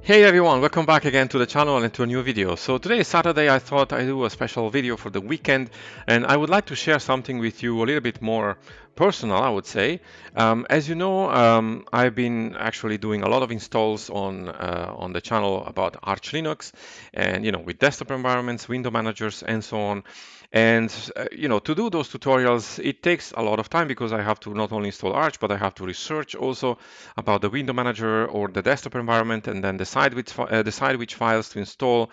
Hey everyone, welcome back again to the channel and to a new video. So today is Saturday. I thought I'd do a special video for the weekend, and I would like to share something with you a little bit more personal, I would say. As you know, I've been actually doing a lot of installs on the channel about Arch Linux, and with desktop environments, window managers, and so on. And to do those tutorials, it takes a lot of time because I have to not only install Arch, but I have to research also about the window manager or the desktop environment, and then decide which files to install,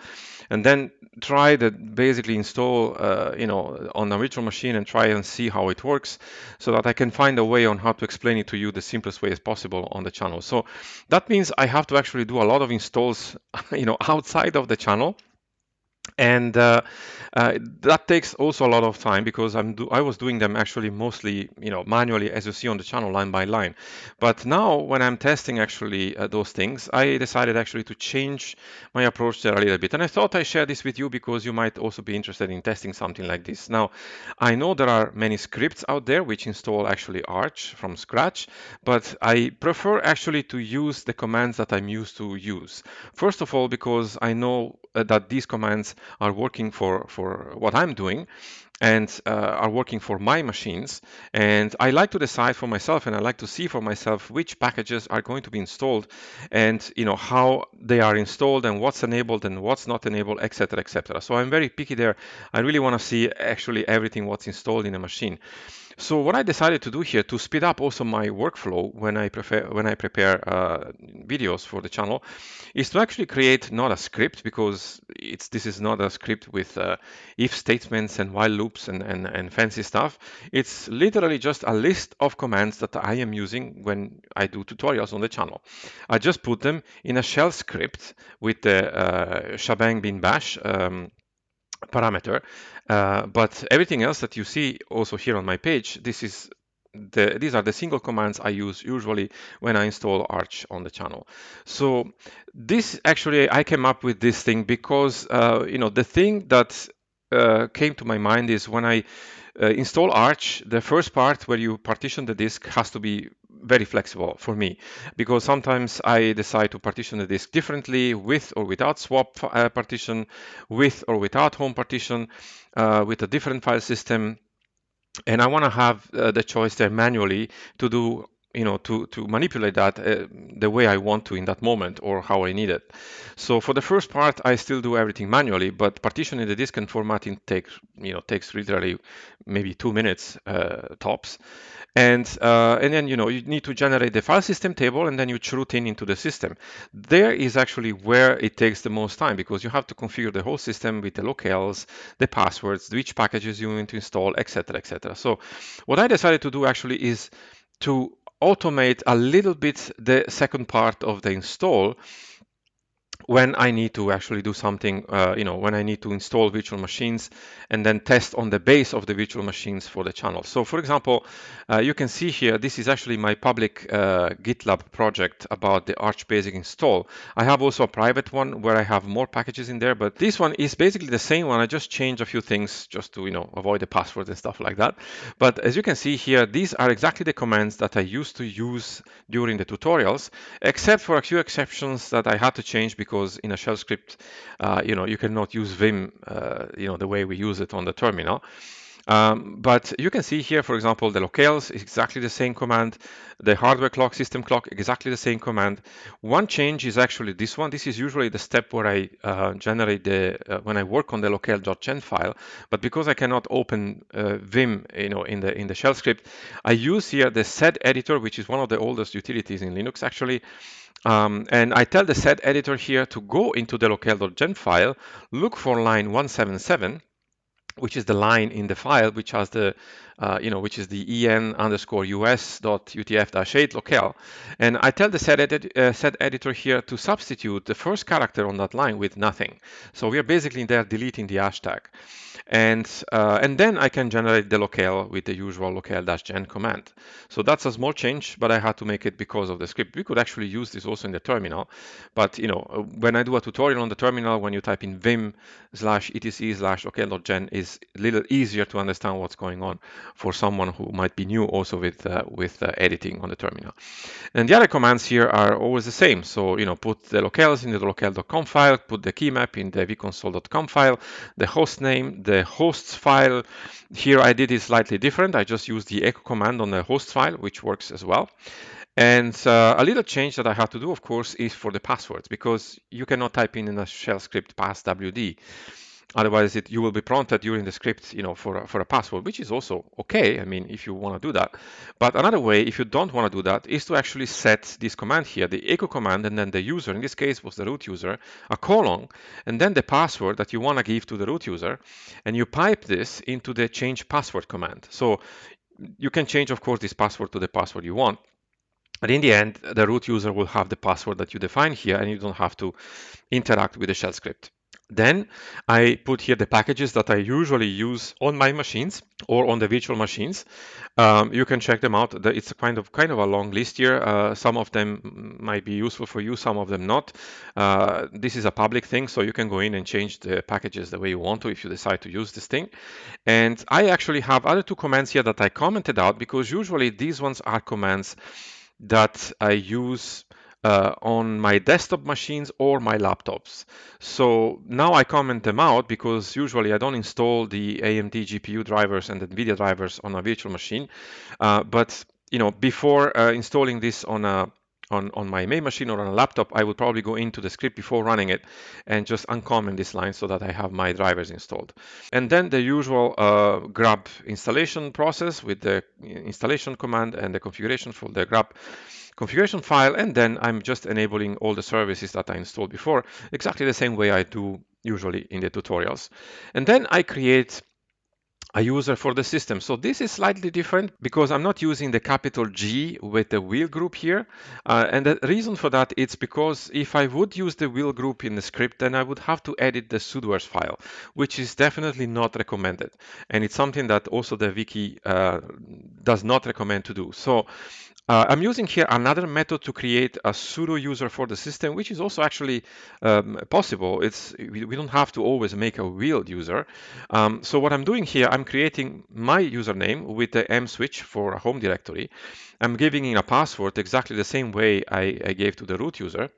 and then try to basically install, on a virtual machine and try and see how it works, so that I can find a way on how to explain it to you the simplest way as possible on the channel. So that means I have to actually do a lot of installs, outside of the channel. And that takes also a lot of time because I was doing them actually mostly manually, as you see on the channel, line by line. But now when I'm testing actually those things, I decided actually to change my approach there a little bit. And I thought I'd share this with you because you might also be interested in testing something like this. Now, I know there are many scripts out there which install actually Arch from scratch, but I prefer actually to use the commands that I'm used to use. First of all, because I know that these commands are working for what I'm doing, and are working for my machines. And I like to decide for myself, and I like to see for myself which packages are going to be installed, and how they are installed, and what's enabled and what's not enabled, etc., etc. So I'm very picky there. I really want to see actually everything what's installed in a machine. So what I decided to do here to speed up also my workflow when I prepare videos for the channel is to actually create not a script, because this is not a script with if statements and while loops and fancy stuff. It's literally just a list of commands that I am using when I do tutorials on the channel. I just put them in a shell script with the shebang bin bash parameter. But everything else that you see also here on my page, these are the single commands I use usually when I install Arch on the channel. So this actually, I came up with this thing because the thing that came to my mind is when I install Arch, the first part where you partition the disk has to be very flexible for me, because sometimes I decide to partition the disk differently, with or without swap partition, with or without home partition, with a different file system. And I want to have the choice there manually to do, to manipulate that the way I want to in that moment or how I need it. So for the first part, I still do everything manually, but partitioning the disk and formatting takes literally maybe 2 minutes tops. And then you need to generate the file system table, and then you root into the system. There is actually where it takes the most time, because you have to configure the whole system with the locales, the passwords, which packages you want to install, etc., etc. So what I decided to do actually is to automate a little bit the second part of the install when I need to actually do something, when I need to install virtual machines and then test on the base of the virtual machines for the channel. So for example, you can see here, this is actually my public GitLab project about the Arch Basic install. I have also a private one where I have more packages in there, but this one is basically the same one. I just changed a few things just to, avoid the passwords and stuff like that. But as you can see here, these are exactly the commands that I used to use during the tutorials, except for a few exceptions that I had to change because in a shell script, you cannot use Vim, the way we use it on the terminal. But you can see here, for example, the locales is exactly the same command, the hardware clock, system clock, exactly the same command. One change is actually this one. This is usually the step where I generate when I work on the locale.gen file. But because I cannot open Vim, in the shell script, I use here the sed editor, which is one of the oldest utilities in Linux, actually. And I tell the sed editor here to go into the locale.gen file, look for line 177, which is the line in the file which has which is the en_us.utf-8 locale. And I tell the sed editor here to substitute the first character on that line with nothing. So we are basically there deleting the hashtag. And then I can generate the locale with the usual locale-gen command. So that's a small change, but I had to make it because of the script. We could actually use this also in the terminal, but when I do a tutorial on the terminal, when you type in vim/etc/locale.gen, is a little easier to understand what's going on for someone who might be new also with editing on the terminal. And the other commands here are always the same. So, put the locales in the locale.com file, put the key map in the vconsole.com file, the host name, the hosts file. Here I did it slightly different. I just used the echo command on the host file, which works as well. And a little change that I have to do, of course, is for the passwords, because you cannot type in a shell script passwd. Otherwise, you will be prompted during the script, for a password, which is also okay. I mean, if you want to do that. But another way, if you don't want to do that, is to actually set this command here, the echo command, and then the user, in this case was the root user, a colon, and then the password that you want to give to the root user, and you pipe this into the change password command. So you can change, of course, this password to the password you want. But in the end, the root user will have the password that you define here, and you don't have to interact with the shell script. Then I put here the packages that I usually use on my machines or on the virtual machines. You can check them out. It's kind of a long list here. Some of them might be useful for you, some of them not. This is a public thing, so you can go in and change the packages the way you want to if you decide to use this thing. And I actually have other two commands here that I commented out, because usually these ones are commands that I use on my desktop machines or my laptops. So now I comment them out, because usually I don't install the AMD GPU drivers and the NVIDIA drivers on a virtual machine. But before installing this on my main machine or on a laptop, I would probably go into the script before running it and just uncomment this line so that I have my drivers installed. And then the usual grub installation process with the installation command and the configuration for the grub configuration file, and then I'm just enabling all the services that I installed before, exactly the same way I do usually in the tutorials. And then I create a user for the system. So this is slightly different because I'm not using the capital G with the wheel group here. And the reason for that is because if I would use the wheel group in the script, then I would have to edit the sudoers file, which is definitely not recommended. And it's something that also the wiki does not recommend to do. So I'm using here another method to create a sudo user for the system, which is also actually possible. We don't have to always make a wheel user. So what I'm doing here, I'm creating my username with the M switch for a home directory. I'm giving in a password exactly the same way I gave to the root user.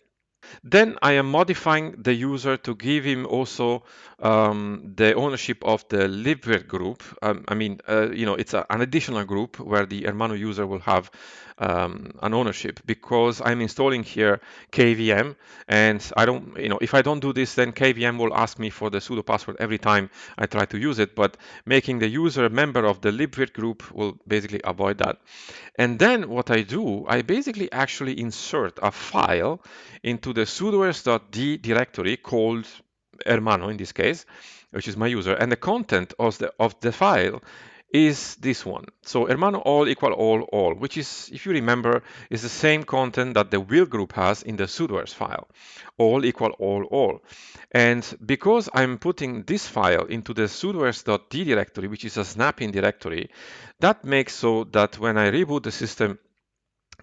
Then I am modifying the user to give him also the ownership of the libvirt group. It's an additional group where the Hermano user will have an ownership, because I'm installing here KVM, and I don't, if I don't do this, then KVM will ask me for the sudo password every time I try to use it. But making the user a member of the libvirt group will basically avoid that. And then what I do, I basically actually insert a file into the sudoers.d directory called Hermano in this case, which is my user, and the content of the file is this one. So Hermano all equal all, which is, if you remember, is the same content that the wheel group has in the sudoers file, all equal all. And because I'm putting this file into the sudoers.d directory, which is a snap-in directory, that makes so that when I reboot the system,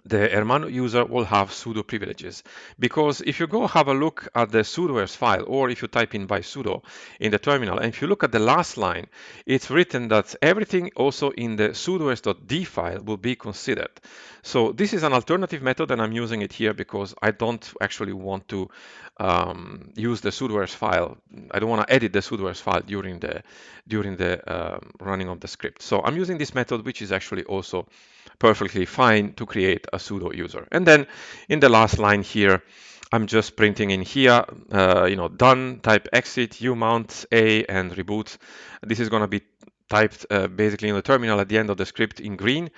the Hermano user will have sudo privileges. Because if you go have a look at the sudoers file, or if you type in by sudo in the terminal, and if you look at the last line, it's written that everything also in the sudoers.d file will be considered. So this is an alternative method, and I'm using it here because I don't actually want to use the sudoers file. I don't want to edit the sudoers file during the running of the script. So I'm using this method, which is actually also perfectly fine to create a sudo user. And then in the last line here, I'm just printing in here, done, type exit, umount, A, and reboot. This is going to be typed basically in the terminal at the end of the script in green.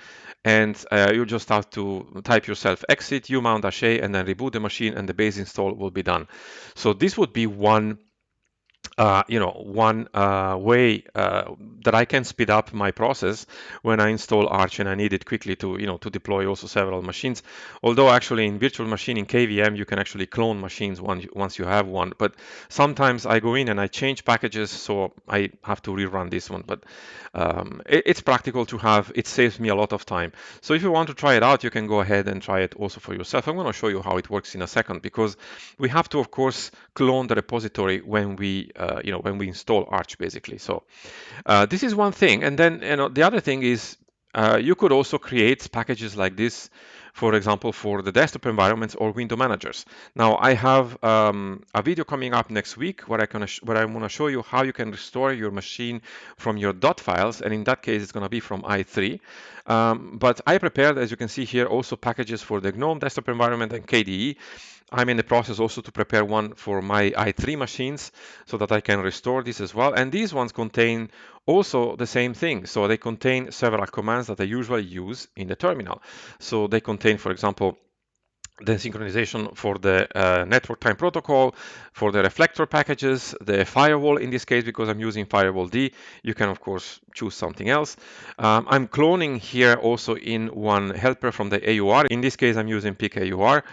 And you just have to type yourself exit, umount -a, and then reboot the machine, and the base install will be done. So this would be one way that I can speed up my process when I install Arch and I need it quickly to deploy also several machines. Although actually in virtual machine in KVM you can actually clone machines once you have one. But sometimes I go in and I change packages, so I have to rerun this one. But it's practical to have. It saves me a lot of time. So if you want to try it out, you can go ahead and try it also for yourself. I'm going to show you how it works in a second, because we have to, of course, clone the repository when we when we install Arch, basically. So this is one thing. And then the other thing is you could also create packages like this, for example, for the desktop environments or window managers. Now, I have a video coming up next week where I want to show you how you can restore your machine from your .dot files, and in that case, it's going to be from i3. But I prepared, as you can see here, also packages for the GNOME desktop environment and KDE. I'm in the process also to prepare one for my i3 machines so that I can restore this as well. And these ones contain also the same thing. So they contain several commands that I usually use in the terminal. So they contain, for example, the synchronization for the network time protocol, for the reflector packages, the firewall in this case, because I'm using firewall D. You can, of course, choose something else. I'm cloning here also in one helper from the AUR. In this case, I'm using pick AUR.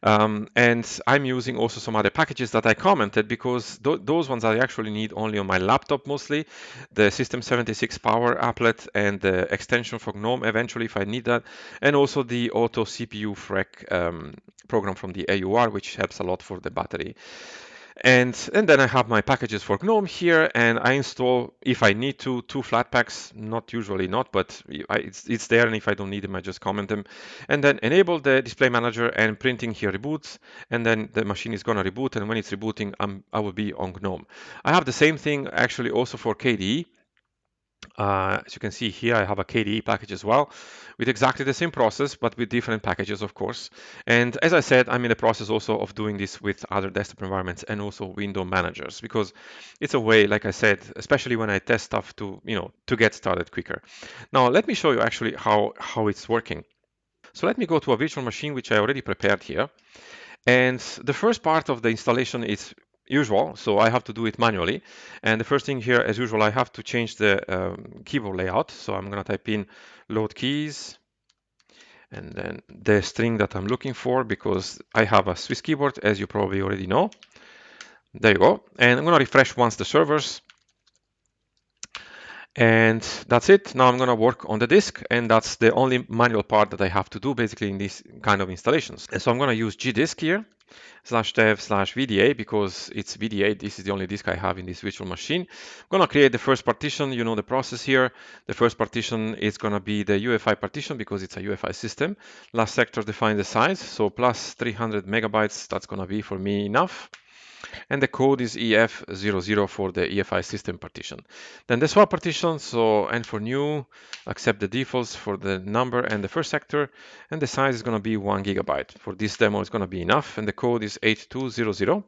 And I'm using also some other packages that I commented because those ones I actually need only on my laptop mostly. The System76 Power applet and the extension for GNOME eventually if I need that. And also the Auto CPU FREC program from the AUR, which helps a lot for the battery. And then I have my packages for GNOME here, and I install, if I need to, 2 Flatpaks, not usually not, but it's there, and if I don't need them, I just comment them. And then enable the display manager, and printing here reboots, and then the machine is going to reboot, and when it's rebooting, I will be on GNOME. I have the same thing actually also for KDE. As you can see here, I have a KDE package as well with exactly the same process, but with different packages, of course. And as I said, I'm in the process also of doing this with other desktop environments and also window managers, because it's a way, like I said, especially when I test stuff to get started quicker. Now, let me show you actually how it's working. So let me go to a virtual machine, which I already prepared here. And the first part of the installation is usual, so I have to do it manually. And the first thing here, as usual, I have to change the keyboard layout. So I'm going to type in load keys and then the string that I'm looking for, because I have a Swiss keyboard, as you probably already know. There you go. And I'm going to refresh once the servers. And that's it. Now I'm going to work on the disk, and that's the only manual part that I have to do basically in these kind of installations. And so I'm going to use gdisk here, /dev/vda, because it's VDA. This is the only disk I have in this virtual machine. I'm going to create the first partition. You know the process here. The first partition is going to be the UEFI partition because it's a UEFI system. Last sector defines the size. So plus 300 megabytes, that's going to be for me enough. And the code is EF00 for the EFI system partition. Then the swap partition, so and for new, accept the defaults for the number and the first sector, and the size is going to be 1 gigabyte. For this demo, it's going to be enough, and the code is 8200.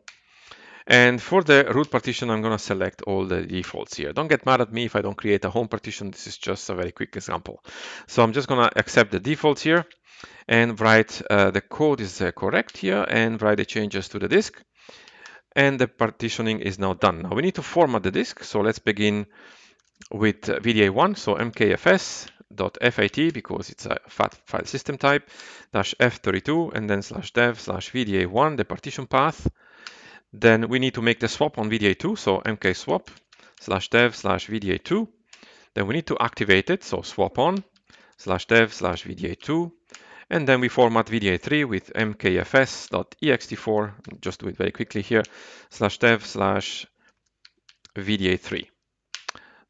And for the root partition, I'm going to select all the defaults here. Don't get mad at me if I don't create a home partition. This is just a very quick example. So I'm just going to accept the defaults here and write the code is correct here and write the changes to the disk. And the partitioning is now done. Now we need to format the disk. So let's begin with VDA1. So mkfs.fit, because it's a FAT file system type, -f32, and then /dev/VDA1, the partition path. Then we need to make the swap on VDA2. So mkswap /dev/VDA2. Then we need to activate it. So swap on /dev/VDA2. And then we format VDA3 with mkfs.ext4, just do it very quickly here, /dev/VDA3.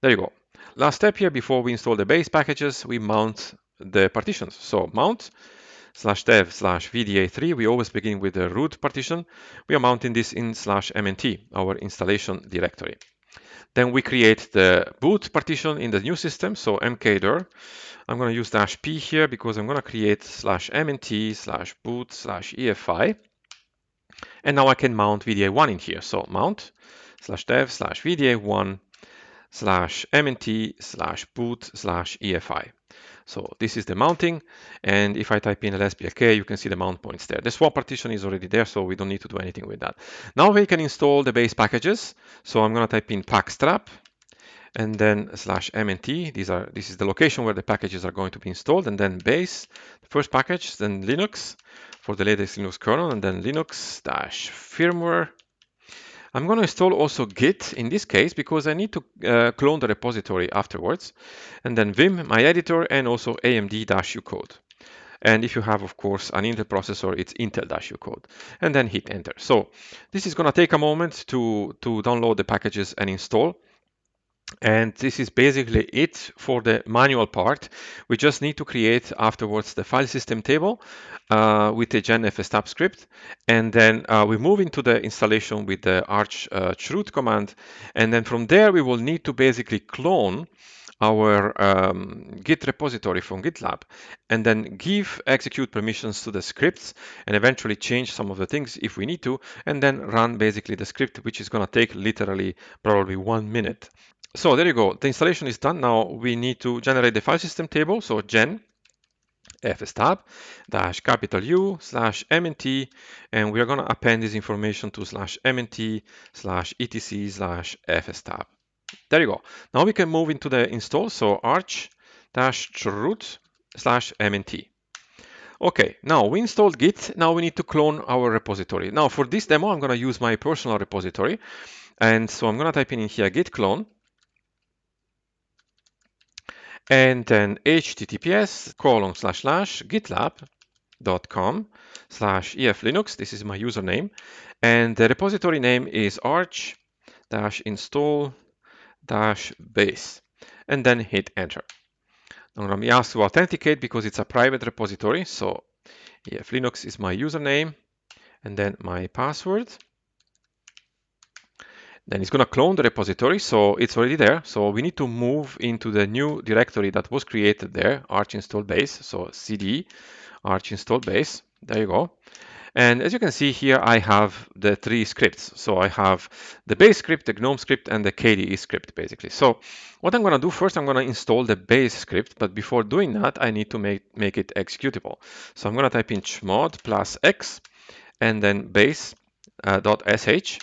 There you go. Last step here, before we install the base packages, we mount the partitions. So mount /dev/VDA3, we always begin with the root partition. We are mounting this in /mnt, our installation directory. Then we create the boot partition in the new system, so mkdir. I'm going to use -p here because I'm going to create /mnt/boot/EFI. And now I can mount VDA1 in here. So mount /dev/VDA1/mnt/boot/EFI. So this is the mounting, and if I type in lsblk, you can see the mount points there. The swap partition is already there, so we don't need to do anything with that. Now we can install the base packages. So I'm going to type in packstrap, and then /mnt. This is the location where the packages are going to be installed, and then base, the first package, then Linux for the latest Linux kernel, and then Linux-firmware. I'm going to install also Git in this case because I need to clone the repository afterwards, and then Vim, my editor, and also AMD-U code. And if you have, of course, an Intel processor, it's Intel-U code, and then hit enter. So this is going to take a moment to download the packages and install. And this is basically it for the manual part. We just need to create afterwards the file system table with the gen fstab script. And then we move into the installation with the arch chroot command. And then from there, we will need to basically clone our Git repository from GitLab and then give execute permissions to the scripts and eventually change some of the things if we need to, and then run basically the script, which is going to take literally probably 1 minute. So there you go. The installation is done. Now we need to generate the file system table. So gen fstab dash capital U slash mnt, and we are going to append this information to slash mnt slash etc slash fstab. There you go. Now we can move into the install. So arch dash chroot slash mnt. Okay, now we installed Git. Now we need to clone our repository. Now for this demo, I'm going to use my personal repository. And so I'm going to type in here git clone. And then https://gitlab.com/eflinux. This is my username. And the repository name is arch-install-base. And then hit enter. Now I'm going to be asked to authenticate because it's a private repository. So eflinux is my username and then my password. Then it's going to clone the repository, so it's already there. So we need to move into the new directory that was created there, arch install base. So cd arch install base. There you go. And as you can see here, I have the 3 scripts. So I have the base script, the GNOME script, and the KDE script, basically. So what I'm going to do first, I'm going to install the base script. But before doing that, I need to make it executable. So I'm going to type in chmod +x and then base.sh.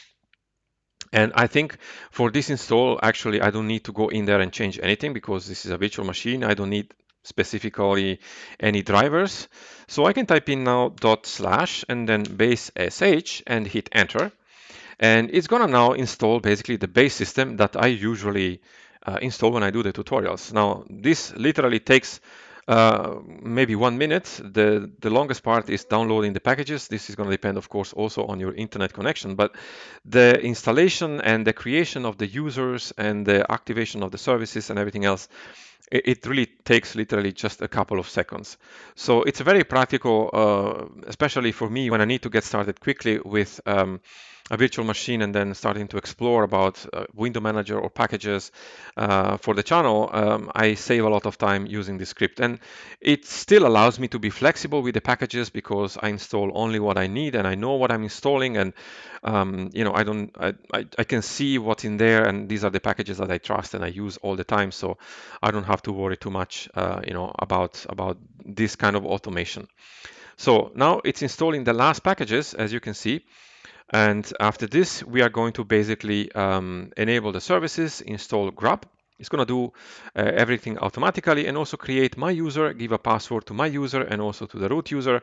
And I think for this install, actually, I don't need to go in there and change anything because this is a virtual machine. I don't need specifically any drivers. So I can type in now // and then base sh and hit enter. And it's gonna now install basically the base system that I usually install when I do the tutorials. Now, this literally takes maybe 1 minute. The longest part is downloading the packages. This is going to depend, of course, also on your internet connection. But the installation and the creation of the users and the activation of the services and everything else, it really takes literally just a couple of seconds. So it's very practical, especially for me when I need to get started quickly with a virtual machine and then starting to explore about window manager or packages for the channel. I save a lot of time using this script, and it still allows me to be flexible with the packages because I install only what I need and I know what I'm installing, and I can see what's in there, and these are the packages that I trust and I use all the time, so I don't have to worry too much about this kind of automation. So now it's installing the last packages, as you can see. And after this, we are going to basically enable the services, install grub. It's going to do everything automatically and also create my user, give a password to my user and also to the root user.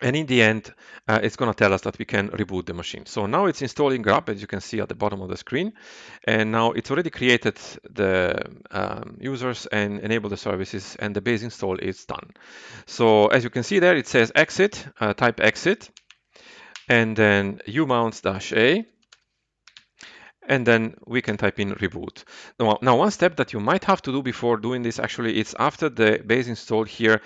And in the end, it's going to tell us that we can reboot the machine. So now it's installing grub, as you can see at the bottom of the screen. And now it's already created the users and enabled the services, and the base install is done. So as you can see there, it says exit, type exit, and then umount-a, and then we can type in reboot. Now, one step that you might have to do before doing this, actually, it's after the base install here.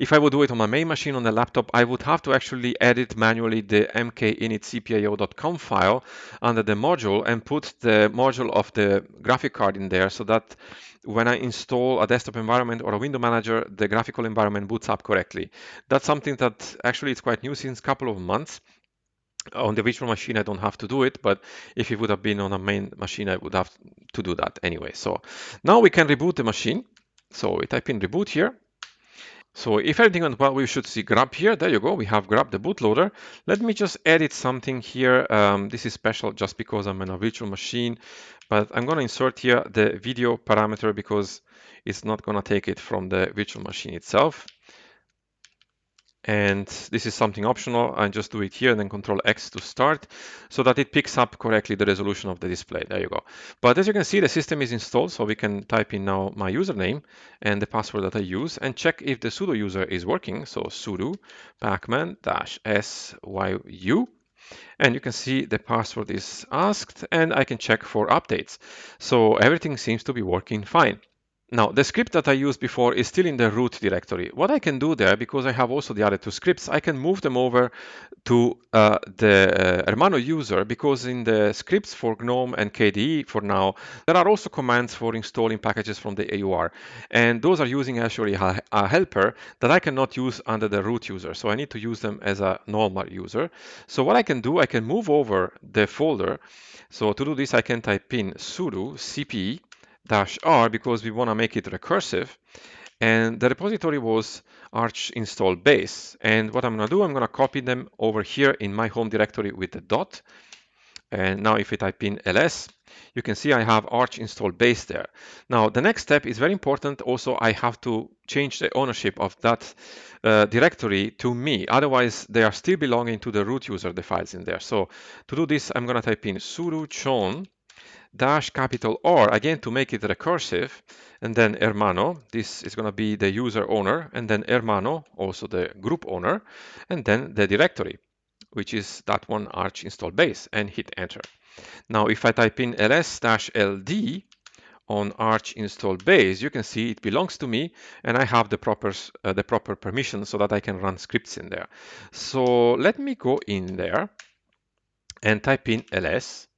If I would do it on my main machine on the laptop, I would have to actually edit manually the mkinitcpio.com file under the module and put the module of the graphic card in there so that when I install a desktop environment or a window manager, the graphical environment boots up correctly. That's something that actually is quite new since a couple of months. On the virtual machine, I don't have to do it, but if it would have been on a main machine, I would have to do that anyway. So now we can reboot the machine. So we type in reboot here. So if everything went well, we should see grub here. There you go. We have grub the bootloader. Let me just edit something here. This is special just because I'm in a virtual machine, but I'm going to insert here the video parameter because it's not going to take it from the virtual machine itself. And this is something optional. I just do it here and then Control X to start so that it picks up correctly the resolution of the display. There you go. But as you can see, the system is installed, so we can type in now my username and the password that I use and check if the sudo user is working. So sudo pacman-syu, and you can see the password is asked and I can check for updates. So everything seems to be working fine. Now, the script that I used before is still in the root directory. What I can do there, because I have also the other two scripts, I can move them over to the Hermano user, because in the scripts for GNOME and KDE for now, there are also commands for installing packages from the AUR. And those are using actually a helper that I cannot use under the root user. So I need to use them as a normal user. So what I can do, I can move over the folder. So to do this, I can type in sudo cp -r because we want to make it recursive. And the repository was arch install base. And what I'm going to do, I'm going to copy them over here in my home directory with the dot. And now if I type in ls, you can see I have arch install base there. Now the next step is very important. Also, I have to change the ownership of that directory to me. Otherwise, they are still belonging to the root user, the files in there. So to do this, I'm going to type in sudo chown -R, again to make it recursive, and then hermano, this is going to be the user owner, and then hermano, also the group owner, and then the directory, which is that one arch install base, and hit enter. Now if I type in ls-ld on arch install base, you can see it belongs to me and I have the proper permission so that I can run scripts in there. So let me go in there and type in ls.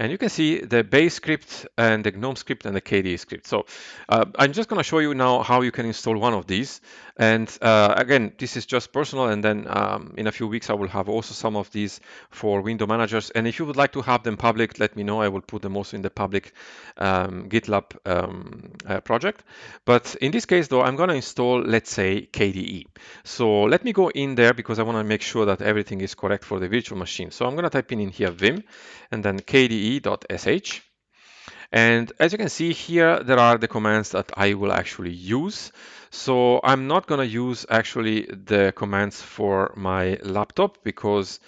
And you can see the base script and the GNOME script and the KDE script. So I'm just going to show you now how you can install one of these. And again, this is just personal. And then in a few weeks, I will have also some of these for window managers. And if you would like to have them public, let me know. I will put them also in the public GitLab project. But in this case, though, I'm going to install, let's say, KDE. So let me go in there because I want to make sure that everything is correct for the virtual machine. So I'm going to type in here vim and then kde.sh. And as you can see here, there are the commands that I will actually use. So I'm not going to use actually the commands for my laptop because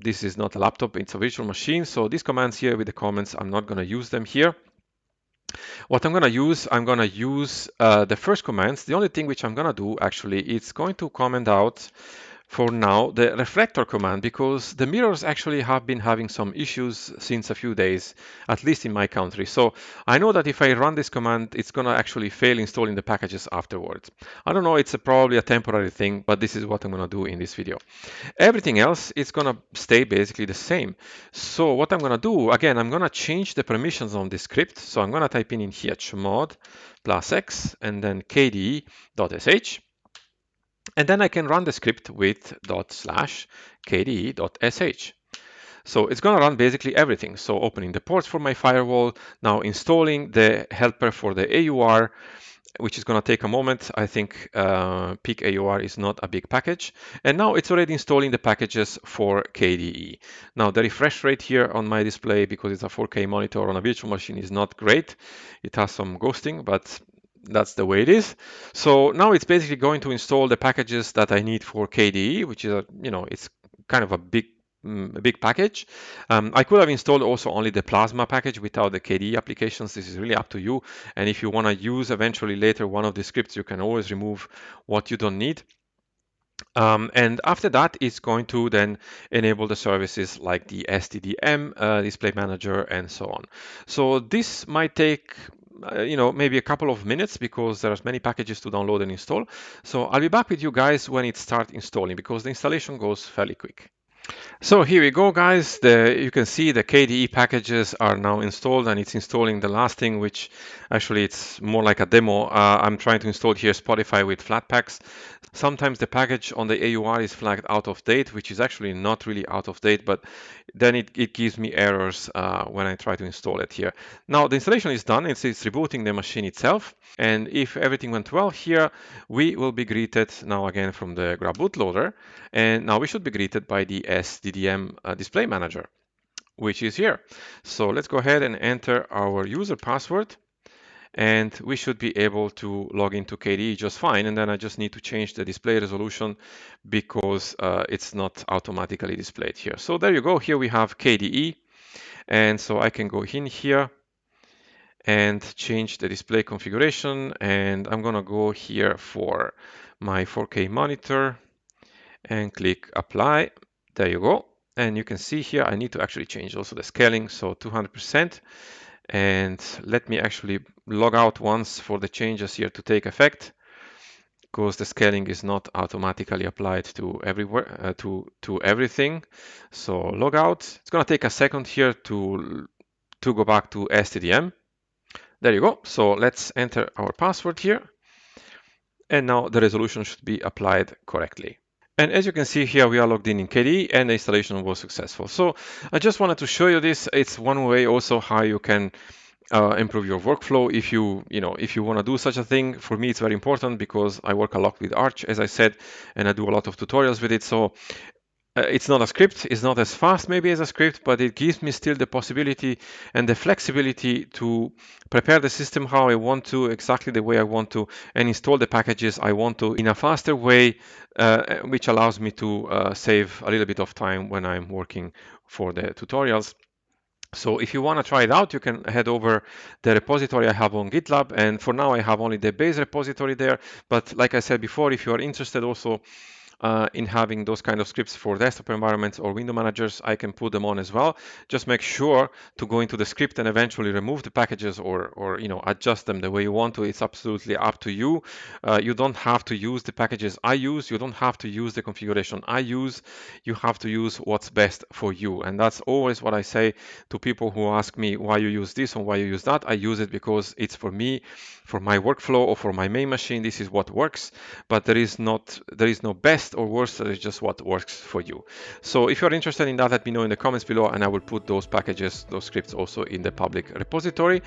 this is not a laptop, it's a virtual machine. So these commands here with the comments, I'm not going to use them here. What I'm going to use the first commands. The only thing which I'm going to do actually, it's going to comment out for now the reflector command because the mirrors actually have been having some issues since a few days, at least in my country. So I know that if I run this command, it's going to actually fail installing the packages afterwards. I don't know, it's probably a temporary thing, but this is what I'm going to do in this video. Everything else is going to stay basically the same. So what I'm going to do, again, I'm going to change the permissions on this script. So I'm going to type in here chmod +x and then kde.sh. And then I can run the script with /kde.sh. So it's going to run basically everything. So opening the ports for my firewall, now installing the helper for the AUR, which is going to take a moment. I think peak AUR is not a big package. And now it's already installing the packages for KDE. Now the refresh rate here on my display, because it's a 4K monitor on a virtual machine, is not great. It has some ghosting, but that's the way it is. So now it's basically going to install the packages that I need for KDE, which is, it's kind of a big package. I could have installed also only the Plasma package without the KDE applications. This is really up to you. And if you want to use eventually later one of the scripts, you can always remove what you don't need. And after that, it's going to then enable the services like the sddm, display manager, and so on. So this might take maybe a couple of minutes because there's many packages to download and install. So I'll be back with you guys when it starts installing because the installation goes fairly quick. So here we go, guys. You can see the KDE packages are now installed and it's installing the last thing, which actually it's more like a demo. I'm trying to install here Spotify with Flatpaks. Sometimes the package on the AUR is flagged out of date, which is actually not really out of date, but then it gives me errors when I try to install it here. Now the installation is done. It's rebooting the machine itself. And if everything went well here, we will be greeted now again from the grub bootloader. And now we should be greeted by the sddm display manager, which is here. So let's go ahead and enter our user password. and we should be able to log into KDE just fine. And then I just need to change the display resolution because it's not automatically displayed here. So there you go. Here we have KDE, and so I can go in here and change the display configuration, and I'm gonna go here for my 4K monitor and click apply. There you go. And you can see here I need to actually change also the scaling, so 200%. And let me actually log out once for the changes here to take effect, because the scaling is not automatically applied to everywhere to everything. So log out. It's gonna take a second here to go back to sddm. There you go. So let's enter our password here. And now the resolution should be applied correctly. And as you can see here, we are logged in KDE and the installation was successful. So I just wanted to show you this. It's one way also how you can improve your workflow if you want to do such a thing. For me, it's very important because I work a lot with Arch, as I said, and I do a lot of tutorials with it. So it's not a script, it's not as fast maybe as a script, but it gives me still the possibility and the flexibility to prepare the system how I want to, exactly the way I want to, and install the packages I want to in a faster way, which allows me to save a little bit of time when I'm working for the tutorials. So if you want to try it out, you can head over the repository I have on GitLab. And for now, I have only the base repository there. But like I said before, if you are interested also in having those kind of scripts for desktop environments or window managers, I can put them on as well. Just make sure to go into the script and eventually remove the packages or adjust them the way you want to. It's absolutely up to you. You don't have to use the packages I use. You don't have to use the configuration I use. You have to use what's best for you. And that's always what I say to people who ask me why you use this or why you use that. I use it because it's for me, for my workflow or for my main machine. This is what works, but there is no best or worse, that is just what works for you. So if you're interested in that, let me know in the comments below, and I will put those packages, those scripts also in the public repository.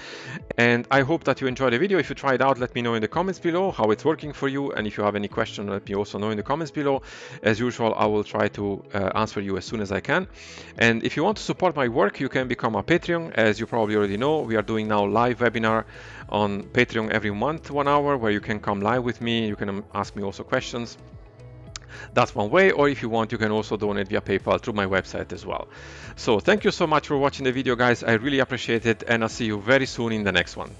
And I hope that you enjoyed the video. If you try it out, let me know in the comments below how it's working for you. And if you have any question, let me also know in the comments below. As usual, I will try to answer you as soon as I can. And if you want to support my work, you can become a Patreon. As you probably already know, we are doing now live webinar on Patreon every month, 1 hour, where you can come live with me. You can ask me also questions. That's one way, or if you want, you can also donate via PayPal through my website as well. So thank you so much for watching the video, guys. I really appreciate it, and I'll see you very soon in the next one.